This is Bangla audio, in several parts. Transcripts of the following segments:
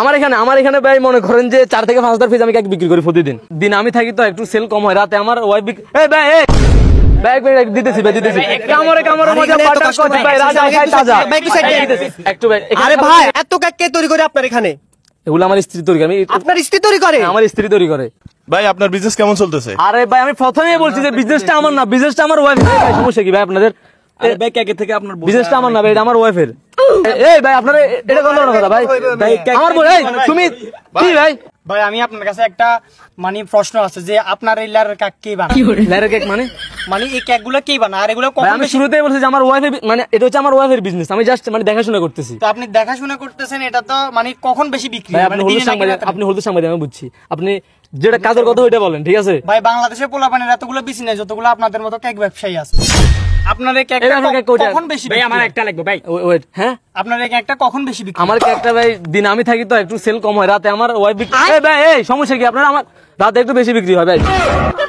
আমার এখানে ভাই মনে করেন যে 4 থেকে 5 হাজার পিস আমি কেক বিক্রি করি প্রতিদিন। দিন আমি থাকি তো একটু সেল কম হয়, রাতে আমার ওয়াইফ ব্যাগ দিতেছি ভাই, দিতেছি কামড়ে মজা পাটা করছি ভাই, রাজা খাই তাজা একটু ভাই। আরে ভাই এত কেক কে তৈরি করে আপনার এখানে? এগুলো আমার স্ত্রী তৈরি করে। আপনার স্ত্রী তৈরি করে? আমার স্ত্রী তৈরি করে। ভাই আপনার বিজনেস কেমন চলতেছে? আরে ভাই আমি প্রথমেই বলছি যে বিজনেসটা আমার না, বিজনেসটা আমার ওয়াইফ। ভাই সমস্যা কি ভাই আপনাদের? ভাই কেকের থেকে আপনার বিজনেসটা আমার না ভাই, এটা আমার ওয়াইফের। এই ভাই আপনারা এটা কোন ধরনের কথা ভাই? আমার বল এই তুমি কি ভাই? ভাই আমি আপনার কাছে একটা মানে প্রশ্ন আছে যে আপনার এই লেয়ারের কেক কে বানায়? লেয়ারের কেক মানে এই কেকগুলো কে বানায়? আর এগুলো কখন? আমি শুরুতেই বলছি যে আমার ওয়াইফের, মানে এটা হচ্ছে আমার ওয়াইফের বিজনেস, আমি জাস্ট মানে দেখাশোনা করতেছি। তো আপনি দেখাশোনা করতেছেন, এটা তো মানে কখন বেশি বিক্রি হয়? হয়? আপনি হলুদ সাংবাদিক, আমি বুঝছি। আপনি যেটা কাজের কথা ওইটা বলেন, ঠিক আছে? ভাই বাংলাদেশে পোলাপানের এতগুলো বিসি নাই যতগুলো আপনাদের মতো কেক ব্যবসায়ী আছে। আপনার এই কেক কখন বেশি? ভাই আমার একটা লাগবে ভাই। ওয়েট, হ্যাঁ আপনার এই কেকটা কখন বেশি বিক্রি? আমার কেকটা ভাই দিন আমি থাকি তো একটু সেল কম হয়, রাতে আমার ওয়াইফ বিক্রি। ভাই এই সমস্যা কি আপনার? আমার রাতে একটু বেশি বিক্রি হয় ভাই।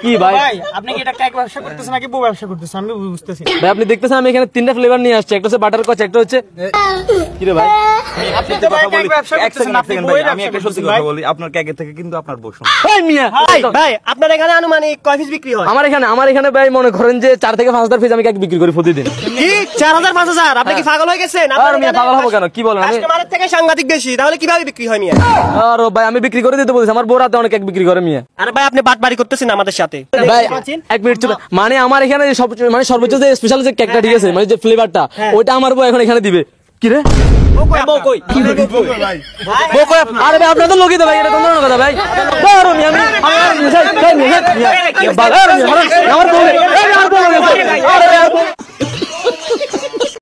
কি ভাই আপনি কি এটা কেক ব্যবসা করতেছেন নাকি বউ ব্যবসা করতেছেন? আমি বুঝতেছি ভাই। আপনি দেখতেছেন আমি এখানে 3টা ফ্লেভার নিয়ে আসছি, একটা হচ্ছে বাটার কচ, একটা হচ্ছে কি রে ভাই? আপনি তো ভাই কেক ব্যবসা করতেছেন, আপনি বউয়ের আমি একটা সত্যি কথা বলি, আপনার কেকের থেকে কিন্তু আপনার বউ শুনুন। এই মিয়া ভাই আপনার এখানে আনুমানিক কয় পিস বিক্রি হয়? আমার এখানে ভাই মনে করেন যে 4 থেকে 5 হাজার পিস আমি কেক বিক্রি করি প্রতিদিন। কি 4000 5000? আপনি কি পাগল হয়ে গেছেন? আর মিয়া পাগল হবো কেন? কি বলেন? আমি কাস্টমারের থেকে সাংঘাতিক বেশি, তাহলে কিভাবে বিক্রি হয় মিয়া? আরে ভাই আমি বিক্রি করে দিতে বলছি, আমার বউ রাতে অনেক কেক বিক্রি করে মিয়া। আরে ভাই আপনি বাটবাড়ি করতেছেন আমাদের সাথে। ভাই 1 মিনিট চুপ। মানে আমার এখানে সব মানে সর্বোচ্চ যে স্পেশাল যে কেকটা, ঠিক আছে, মানে যে ফ্লেভারটা, ওইটা আমার বউ এখন এখানে দিবে। কি রে বউ কই? বউ কই? আরে ভাই আপনাদের লোকই তো ভাই, এটা কোন ধরনের কথা ভাই? আরে মিয়া আমার বউ, আরে